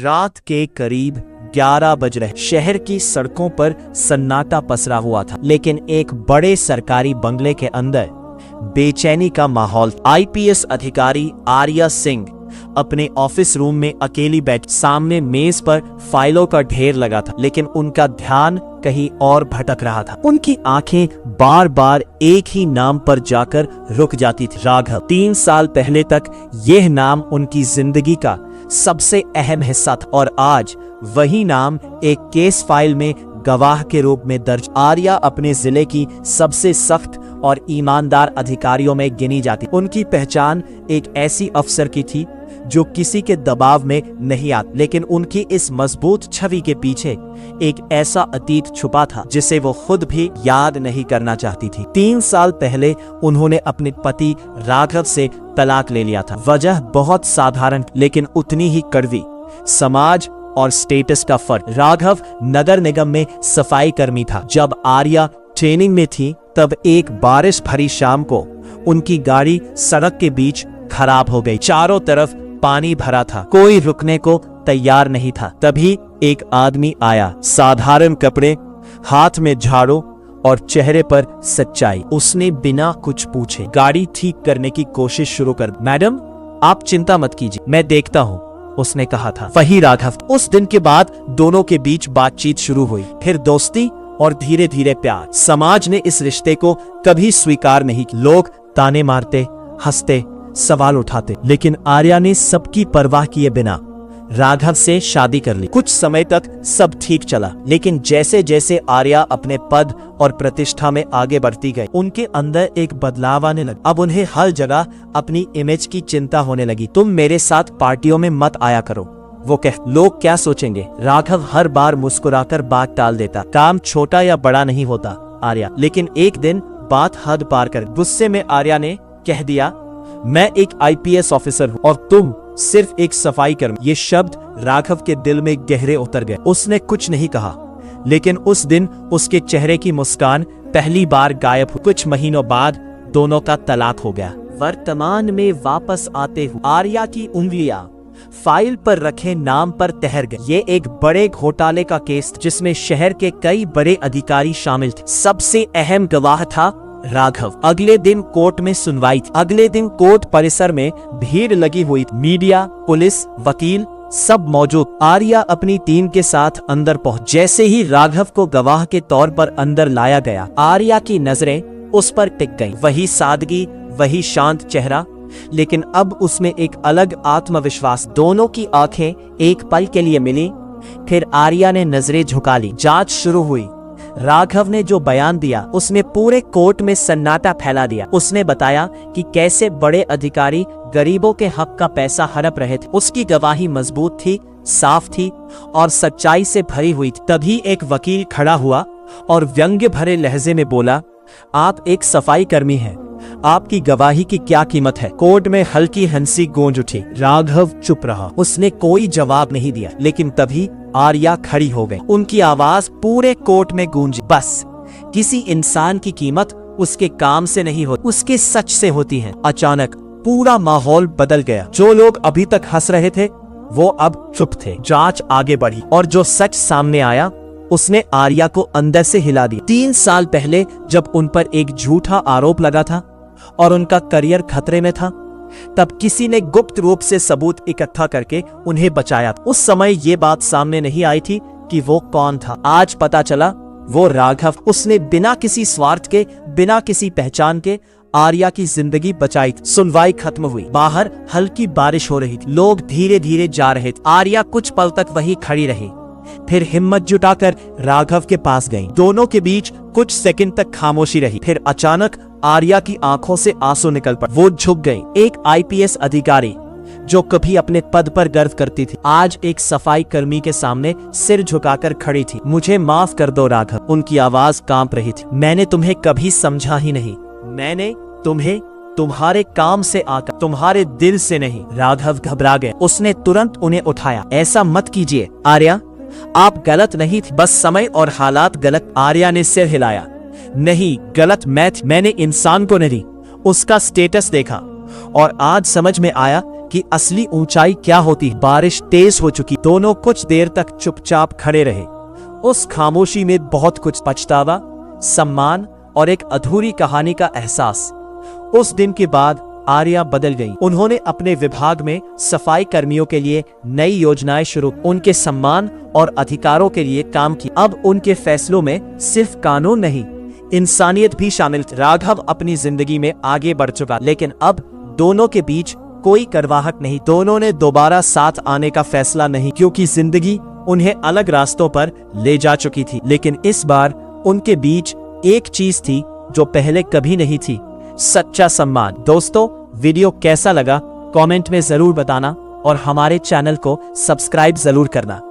रात के करीब 11 बज रहे। शहर की सड़कों पर सन्नाटा पसरा हुआ था, लेकिन एक बड़े सरकारी बंगले के अंदर बेचैनी का माहौल। आईपीएस अधिकारी आर्या सिंह अपने ऑफिस रूम में अकेली बैठ, सामने मेज पर फाइलों का ढेर लगा था, लेकिन उनका ध्यान कहीं और भटक रहा था। उनकी आंखें बार बार एक ही नाम पर जाकर रुक जाती थी, राघव। 3 साल पहले तक यह नाम उनकी जिंदगी का सबसे अहम हिस्सा था, और आज वही नाम एक केस फाइल में गवाह के रूप में दर्ज। आर्या अपने जिले की सबसे सख्त और ईमानदार अधिकारियों में गिनी जाती। उनकी पहचान एक ऐसी अफसर की थी जो किसी के दबाव में नहीं आती, लेकिन उनकी इस मजबूत छवि के पीछे एक ऐसा अतीत छुपा था जिसे वो खुद भी याद नहीं करना चाहती थी। 3 साल पहले उन्होंने अपने पति राघव से तलाक ले लिया था। वजह बहुत साधारण लेकिन उतनी ही कड़वी, समाज और स्टेटस का फर्क। राघव नगर निगम में सफाई कर्मी था। जब आर्या ट्रेनिंग में थी तब एक बारिश भरी शाम को उनकी गाड़ी सड़क के बीच खराब हो गई। चारों तरफ पानी भरा था, कोई रुकने को तैयार नहीं था। तभी एक आदमी आया, साधारण कपड़े, हाथ में झाड़ू और चेहरे पर सच्चाई। उसने बिना कुछ पूछे गाड़ी ठीक करने की कोशिश शुरू कर। मैडम, आप चिंता मत कीजिए, मैं देखता हूँ, उसने कहा था। वही राघव। उस दिन के बाद दोनों के बीच बातचीत शुरू हुई, फिर दोस्ती और धीरे धीरे प्यार। समाज ने इस रिश्ते को कभी स्वीकार नहीं किया। लोग ताने मारते, हंसते, सवाल उठाते, लेकिन आर्या ने सबकी परवाह किए बिना राघव से शादी कर ली। कुछ समय तक सब ठीक चला, लेकिन जैसे जैसे आर्या अपने पद और प्रतिष्ठा में आगे बढ़ती गई, उनके अंदर एक बदलाव आने लगा। अब उन्हें हर जगह अपनी इमेज की चिंता होने लगी। तुम मेरे साथ पार्टियों में मत आया करो, वो लोग क्या सोचेंगे। राघव हर बार मुस्कुराकर बात टाल देता। काम छोटा या बड़ा नहीं होता आर्या, लेकिन एक दिन बात हद पार कर। गुस्से में आर्या ने कह दिया, मैं एक आईपीएस ऑफिसर हूँ और तुम सिर्फ एक सफाई कर्मी। ये शब्द राघव के दिल में गहरे उतर गए। उसने कुछ नहीं कहा, लेकिन उस दिन उसके चेहरे की मुस्कान पहली बार गायब हुई। कुछ महीनों बाद दोनों का तलाक हो गया। वर्तमान में वापस आते हुए आर्या की उंगलियां फाइल पर रखे नाम पर ठहर गई। ये एक बड़े घोटाले का केस जिसमें शहर के कई बड़े अधिकारी शामिल थे। सबसे अहम गवाह था राघव। अगले दिन कोर्ट में सुनवाई थी। अगले दिन कोर्ट परिसर में भीड़ लगी हुई थी। मीडिया, पुलिस, वकील सब मौजूद। आर्या अपनी टीम के साथ अंदर पहुंच। जैसे ही राघव को गवाह के तौर पर अंदर लाया गया, आर्या की नजरें उस पर टिक गईं। वही सादगी, वही शांत चेहरा, लेकिन अब उसमें एक अलग आत्मविश्वास। दोनों की आंखें एक पल के लिए मिली, फिर आर्या ने नजरें झुका ली। जांच शुरू हुई। राघव ने जो बयान दिया उसने पूरे कोर्ट में सन्नाटा फैला दिया। उसने बताया कि कैसे बड़े अधिकारी गरीबों के हक का पैसा हड़प रहे थे। उसकी गवाही मजबूत थी, साफ थी और सच्चाई से भरी हुई थी। तभी एक वकील खड़ा हुआ और व्यंग्य भरे लहजे में बोला, आप एक सफाई कर्मी हैं, आपकी गवाही की क्या कीमत है। कोर्ट में हल्की हंसी गूंज उठी। राघव चुप रहा, उसने कोई जवाब नहीं दिया। लेकिन तभी आर्या खड़ी हो गई। उनकी आवाज पूरे कोर्ट में गूंजी। बस किसी इंसान की कीमत उसके काम से नहीं होती, उसके सच से होती है। अचानक पूरा माहौल बदल गया। जो लोग अभी तक हंस रहे थे वो अब चुप थे। जांच आगे बढ़ी और जो सच सामने आया उसने आर्या को अंदर से हिला दिया। 3 साल पहले जब उन पर एक झूठा आरोप लगा था और उनका करियर खतरे में था, तब किसी ने गुप्त रूप से सबूत इकट्ठा करके उन्हें बचाया। उस समय ये बात सामने नहीं आई थी कि वो कौन था। आज पता चला वो राघव। उसने बिना किसी स्वार्थ के, बिना किसी पहचान के आर्या की जिंदगी बचाई थी। सुनवाई खत्म हुई। बाहर हल्की बारिश हो रही थी। लोग धीरे धीरे जा रहे थे। आर्या कुछ पल तक वहीं खड़ी रही, फिर हिम्मत जुटाकर राघव के पास गई। दोनों के बीच कुछ सेकंड तक खामोशी रही। फिर अचानक आर्या की आंखों से आंसू निकल पड़े। वो झुक गई। एक आईपीएस अधिकारी जो कभी अपने पद पर गर्व करती थी, आज एक सफाई कर्मी के सामने सिर झुकाकर खड़ी थी। मुझे माफ कर दो राघव, उनकी आवाज कांप रही थी। मैंने तुम्हें कभी समझा ही नहीं। मैंने तुम्हें तुम्हारे काम से आकर, तुम्हारे दिल से नहीं। राघव घबरा गए। उसने तुरंत उन्हें उठाया। ऐसा मत कीजिए आर्या, आप गलत नहीं थी, बस समय और हालात गलत। आर्या ने सिर हिलाया। नहीं, गलत मैं थी। मैंने इंसान को नहीं, उसका स्टेटस देखा और आज समझ में आया कि असली ऊंचाई क्या होती है। बारिश तेज हो चुकी, दोनों कुछ देर तक चुपचाप खड़े रहे। उस खामोशी में बहुत कुछ, पछतावा, सम्मान और एक अधूरी कहानी का एहसास। उस दिन के बाद आर्या बदल गई। उन्होंने अपने विभाग में सफाई कर्मियों के लिए नई योजनाएं शुरू, उनके सम्मान और अधिकारों के लिए काम की। अब उनके फैसलों में सिर्फ कानून नहीं, इंसानियत भी शामिल थी। राघव अपनी जिंदगी में आगे बढ़ चुका, लेकिन अब दोनों के बीच कोई करवाहट नहीं। दोनों ने दोबारा साथ आने का फैसला नहीं, क्योंकि जिंदगी उन्हें अलग रास्तों पर ले जा चुकी थी। लेकिन इस बार उनके बीच एक चीज थी जो पहले कभी नहीं थी, सच्चा सम्मान। दोस्तों, वीडियो कैसा लगा कमेंट में जरूर बताना और हमारे चैनल को सब्सक्राइब जरूर करना।